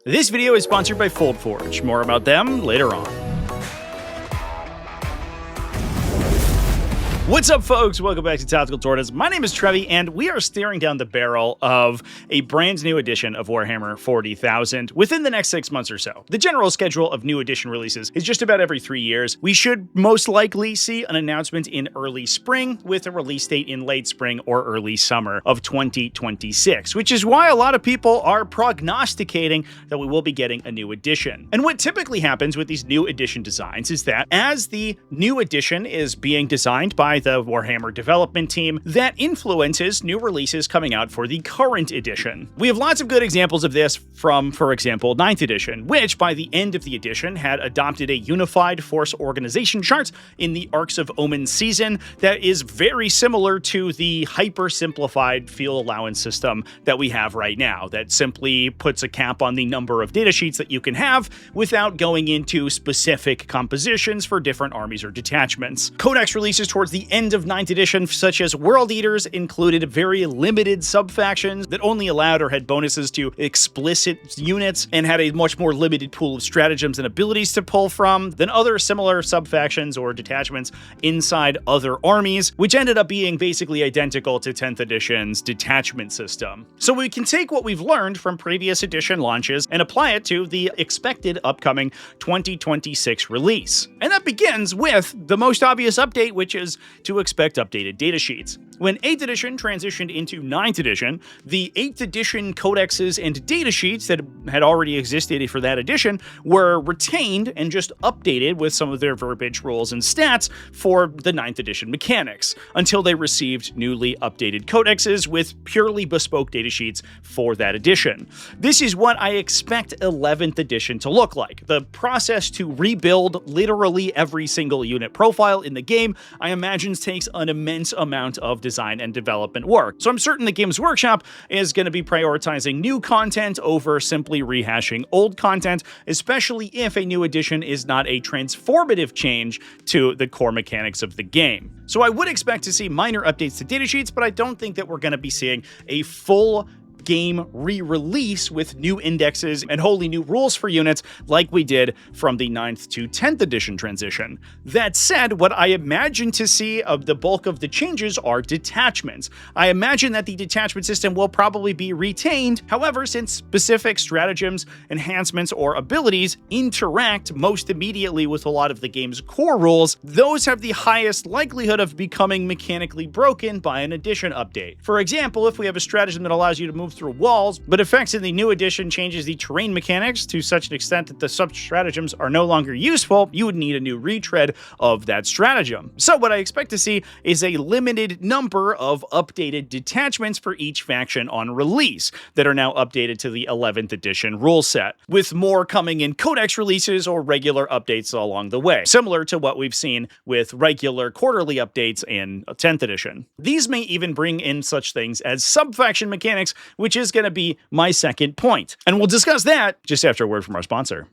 This video is sponsored by Foldforge. More about them later on. What's up, folks? Welcome back to TacticalTortoise. My name is Trevi, and we are staring down the barrel of a brand new edition of Warhammer 40,000 within the next 6 months or so. The general schedule of new edition releases is just about every 3 years. We should most likely see an announcement in early spring with a release date in late spring or early summer of 2026, which is why a lot of people are prognosticating that we will be getting a new edition. And what typically happens with these new edition designs is that as the new edition is being designed by the Warhammer development team, that influences new releases coming out for the current edition. We have lots of good examples of this from, for example, 9th edition, which by the end of the edition had adopted a unified force organization chart in the Arcs of Omen season that is very similar to the hyper-simplified field allowance system that we have right now, that simply puts a cap on the number of datasheets that you can have without going into specific compositions for different armies or detachments. Codex releases towards the end of 9th edition, such as World Eaters, included very limited subfactions that only allowed or had bonuses to explicit units and had a much more limited pool of stratagems and abilities to pull from than other similar subfactions or detachments inside other armies, which ended up being basically identical to 10th edition's detachment system. So we can take what we've learned from previous edition launches and apply it to the expected upcoming 2026 release. And that begins with the most obvious update, which is to expect updated datasheets. When 8th edition transitioned into 9th edition, the 8th edition codexes and datasheets that had already existed for that edition were retained and just updated with some of their verbiage, rules, and stats for the 9th edition mechanics, until they received newly updated codexes with purely bespoke datasheets for that edition. This is what I expect 11th edition to look like. The process to rebuild literally every single unit profile in the game, I imagine, takes an immense amount of design and development work. So I'm certain the Games Workshop is going to be prioritizing new content over simply rehashing old content, especially if a new edition is not a transformative change to the core mechanics of the game. So I would expect to see minor updates to datasheets, but I don't think that we're going to be seeing a full game re-release with new indexes and wholly new rules for units like we did from the 9th to 10th edition transition. That said, what I imagine to see of the bulk of the changes are detachments. I imagine that the detachment system will probably be retained. However, since specific stratagems, enhancements, or abilities interact most immediately with a lot of the game's core rules, those have the highest likelihood of becoming mechanically broken by an edition update. For example, if we have a stratagem that allows you to move through walls, but effects in the new edition changes the terrain mechanics to such an extent that the sub-stratagems are no longer useful, you would need a new retread of that stratagem. So what I expect to see is a limited number of updated detachments for each faction on release that are now updated to the 11th edition rule set, with more coming in codex releases or regular updates along the way, similar to what we've seen with regular quarterly updates in 10th edition. These may even bring in such things as subfaction mechanics, which is going to be my second point. And we'll discuss that just after a word from our sponsor.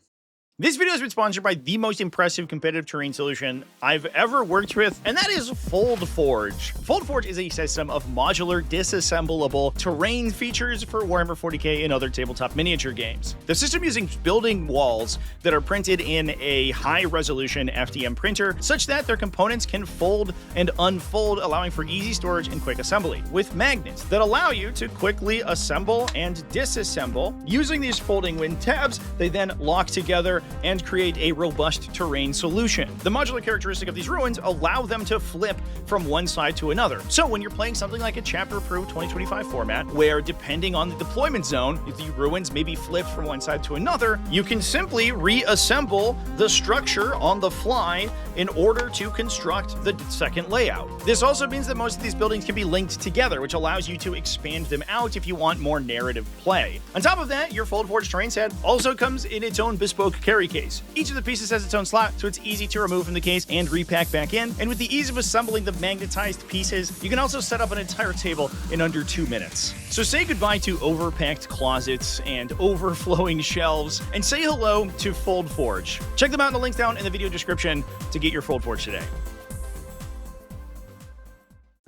This video has been sponsored by the most impressive competitive terrain solution I've ever worked with, and that is Foldforge. Foldforge is a system of modular, disassemblable terrain features for Warhammer 40k and other tabletop miniature games. The system uses building walls that are printed in a high-resolution FDM printer, such that their components can fold and unfold, allowing for easy storage and quick assembly, with magnets that allow you to quickly assemble and disassemble. Using these folding wing tabs, they then lock together and create a robust terrain solution. The modular characteristic of these ruins allow them to flip from one side to another. So when you're playing something like a chapter-approved 2025 format, where depending on the deployment zone, the ruins may be flipped from one side to another, you can simply reassemble the structure on the fly in order to construct the second layout. This also means that most of these buildings can be linked together, which allows you to expand them out if you want more narrative play. On top of that, your Foldforge terrain set also comes in its own bespoke carry case. Each of the pieces has its own slot, so it's easy to remove from the case and repack back in. And with the ease of assembling the magnetized pieces, you can also set up an entire table in under 2 minutes. So say goodbye to overpacked closets and overflowing shelves, and say hello to Foldforge. Check them out in the links down in the video description to get your Foldforge today.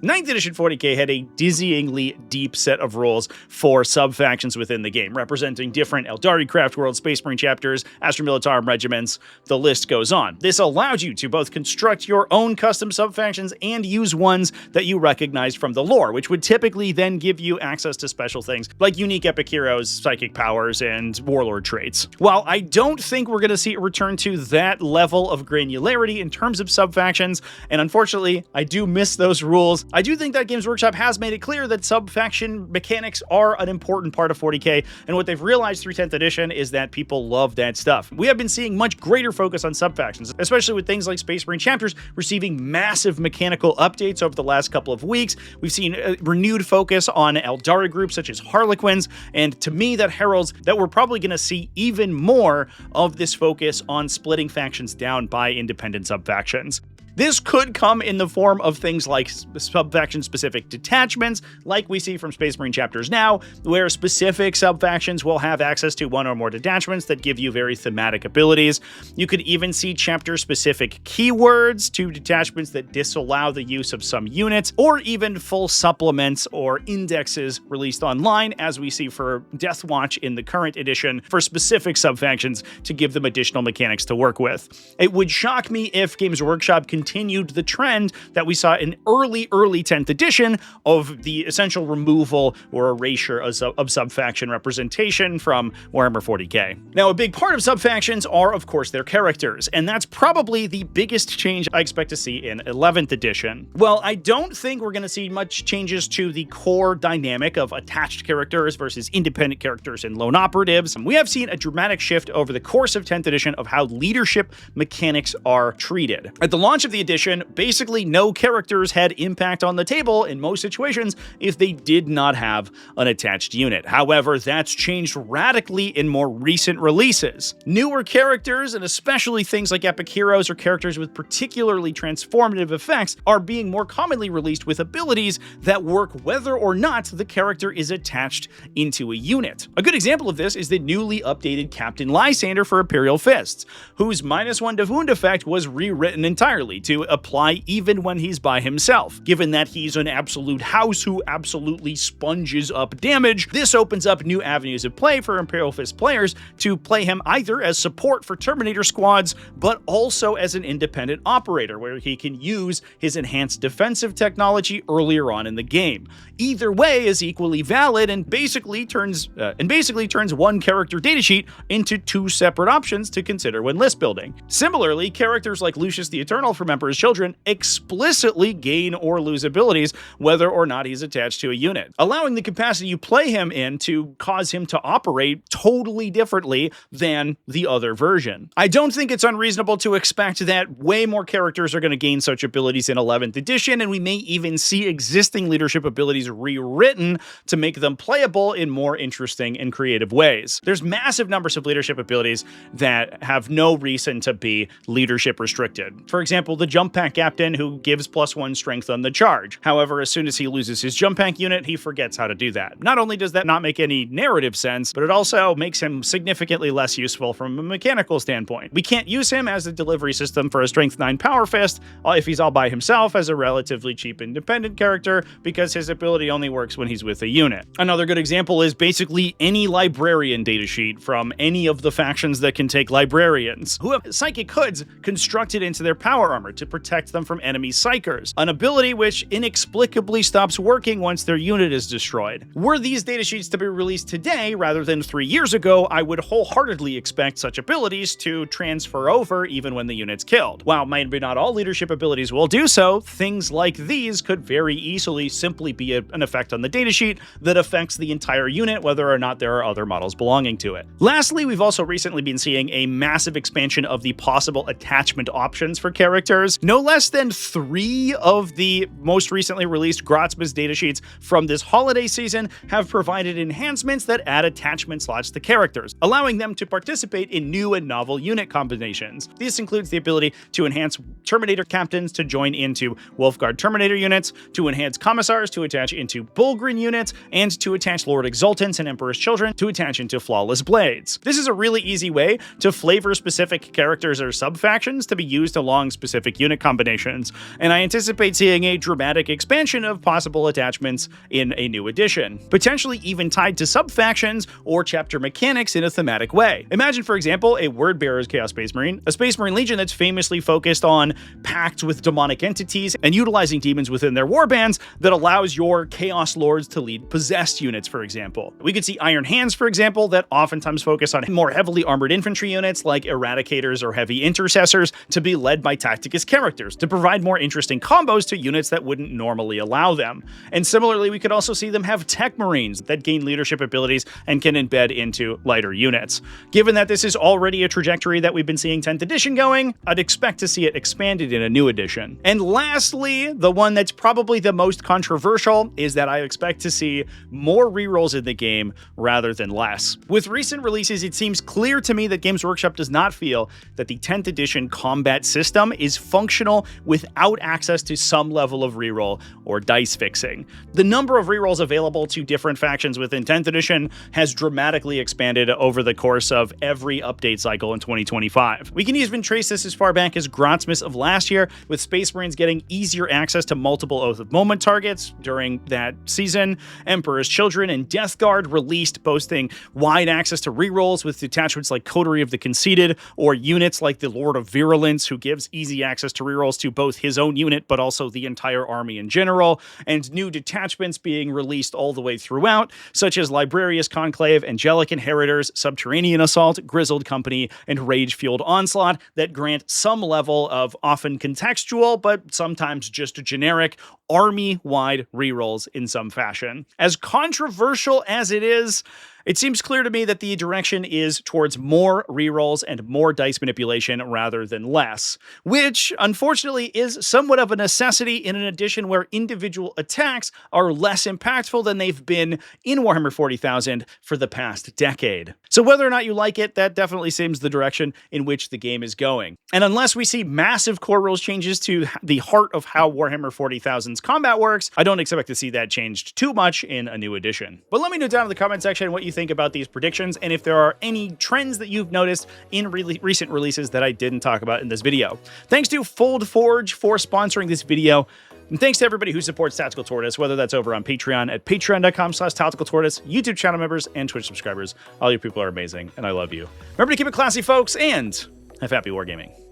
9th edition 40k had a dizzyingly deep set of rules for sub-factions within the game, representing different Eldari craft worlds, Space Marine chapters, Astra Militarum regiments, the list goes on. This allowed you to both construct your own custom sub-factions and use ones that you recognized from the lore, which would typically then give you access to special things like unique epic heroes, psychic powers, and warlord traits. While I don't think we're going to see it return to that level of granularity in terms of sub-factions, and unfortunately, I do miss those rules, I do think that Games Workshop has made it clear that sub-faction mechanics are an important part of 40k, and what they've realized through 10th edition is that people love that stuff. We have been seeing much greater focus on sub-factions, especially with things like Space Marine chapters receiving massive mechanical updates over the last couple of weeks. We've seen a renewed focus on Eldari groups such as Harlequins, and to me that heralds that we're probably going to see even more of this focus on splitting factions down by independent sub-factions. This could come in the form of things like sub-faction-specific detachments, like we see from Space Marine chapters now, where specific sub-factions will have access to one or more detachments that give you very thematic abilities. You could even see chapter-specific keywords to detachments that disallow the use of some units, or even full supplements or indexes released online, as we see for Death Watch in the current edition, for specific sub-factions to give them additional mechanics to work with. It would shock me if Games Workshop continued the trend that we saw in early 10th edition of the essential removal or erasure of sub-faction representation from Warhammer 40k. Now, a big part of sub-factions are, of course, their characters, and that's probably the biggest change I expect to see in 11th edition. Well, I don't think we're going to see much changes to the core dynamic of attached characters versus independent characters and lone operatives. We have seen a dramatic shift over the course of 10th edition of how leadership mechanics are treated. At the launch of the edition, basically no characters had impact on the table in most situations if they did not have an attached unit. However, that's changed radically in more recent releases. Newer characters, and especially things like epic heroes or characters with particularly transformative effects, are being more commonly released with abilities that work whether or not the character is attached into a unit. A good example of this is the newly updated Captain Lysander for Imperial Fists, whose -1 to wound effect was rewritten entirely to apply even when he's by himself. Given that he's an absolute house who absolutely sponges up damage, this opens up new avenues of play for Imperial Fist players to play him either as support for Terminator squads, but also as an independent operator, where he can use his enhanced defensive technology earlier on in the game. Either way is equally valid and basically turns one character datasheet into two separate options to consider when list building. Similarly, characters like Lucius the Eternal from Emperor's Children explicitly gain or lose abilities whether or not he's attached to a unit, allowing the capacity you play him in to cause him to operate totally differently than the other version. I don't think it's unreasonable to expect that way more characters are going to gain such abilities in 11th edition, and we may even see existing leadership abilities rewritten to make them playable in more interesting and creative ways. There's massive numbers of leadership abilities that have no reason to be leadership restricted. For example, the Jump Pack Captain, who gives +1 strength on the charge. However, as soon as he loses his Jump Pack unit, he forgets how to do that. Not only does that not make any narrative sense, but it also makes him significantly less useful from a mechanical standpoint. We can't use him as a delivery system for a Strength 9 Power Fist if he's all by himself as a relatively cheap independent character, because his ability only works when he's with a unit. Another good example is basically any librarian datasheet from any of the factions that can take librarians, who have psychic hoods constructed into their power armor to protect them from enemy psychers, an ability which inexplicably stops working once their unit is destroyed. Were these datasheets to be released today rather than 3 years ago, I would wholeheartedly expect such abilities to transfer over even when the unit's killed. While maybe not all leadership abilities will do so, things like these could very easily simply be an effect on the datasheet that affects the entire unit, whether or not there are other models belonging to it. Lastly, we've also recently been seeing a massive expansion of the possible attachment options for characters. No less than 3 of the most recently released Grotzma's datasheets from this holiday season have provided enhancements that add attachment slots to characters, allowing them to participate in new and novel unit combinations. This includes the ability to enhance Terminator captains to join into Wolfguard Terminator units, to enhance Commissars to attach into Bullgrin units, and to attach Lord Exultants and Emperor's Children to attach into Flawless Blades. This is a really easy way to flavor specific characters or sub-factions to be used along specific specific unit combinations, and I anticipate seeing a dramatic expansion of possible attachments in a new edition, potentially even tied to subfactions or chapter mechanics in a thematic way. Imagine, for example, a Wordbearer's Chaos Space Marine, a Space Marine Legion that's famously focused on pacts with demonic entities and utilizing demons within their warbands that allows your Chaos Lords to lead possessed units, for example. We could see Iron Hands, for example, that oftentimes focus on more heavily armored infantry units like Eradicators or Heavy Intercessors to be led by Tacticus characters to provide more interesting combos to units that wouldn't normally allow them. And similarly, we could also see them have Tech Marines that gain leadership abilities and can embed into lighter units. Given that this is already a trajectory that we've been seeing 10th edition going, I'd expect to see it expanded in a new edition. And lastly, the one that's probably the most controversial is that I expect to see more rerolls in the game rather than less. With recent releases, it seems clear to me that Games Workshop does not feel that the 10th edition combat system is functional without access to some level of reroll or dice fixing. The number of rerolls available to different factions within 10th edition has dramatically expanded over the course of every update cycle in 2025. We can even trace this as far back as Grantsmas of last year, with Space Marines getting easier access to multiple Oath of Moment targets during that season. Emperor's Children and Death Guard released, boasting wide access to rerolls with detachments like Coterie of the Conceited, or units like the Lord of Virulence, who gives easy access to rerolls to both his own unit but also the entire army in general, and new detachments being released all the way throughout, such as Librarius Conclave, Angelic Inheritors, Subterranean Assault, Grizzled Company, and Rage-Fueled Onslaught that grant some level of often contextual, but sometimes just generic, army-wide rerolls in some fashion. As controversial as it is, it seems clear to me that the direction is towards more rerolls and more dice manipulation rather than less, which unfortunately is somewhat of a necessity in an edition where individual attacks are less impactful than they've been in Warhammer 40,000 for the past decade. So whether or not you like it, that definitely seems the direction in which the game is going. And unless we see massive core rules changes to the heart of how Warhammer 40,000's combat works, I don't expect to see that changed too much in a new edition. But let me know down in the comment section what you think about these predictions, and if there are any trends that you've noticed in recent releases that I didn't talk about in this video. Thanks to Foldforge for sponsoring this video. And thanks to everybody who supports Tactical Tortoise, whether that's over on Patreon at patreon.com/TacticalTortoise, YouTube channel members, and Twitch subscribers. All you people are amazing, and I love you. Remember to keep it classy, folks, and have happy wargaming.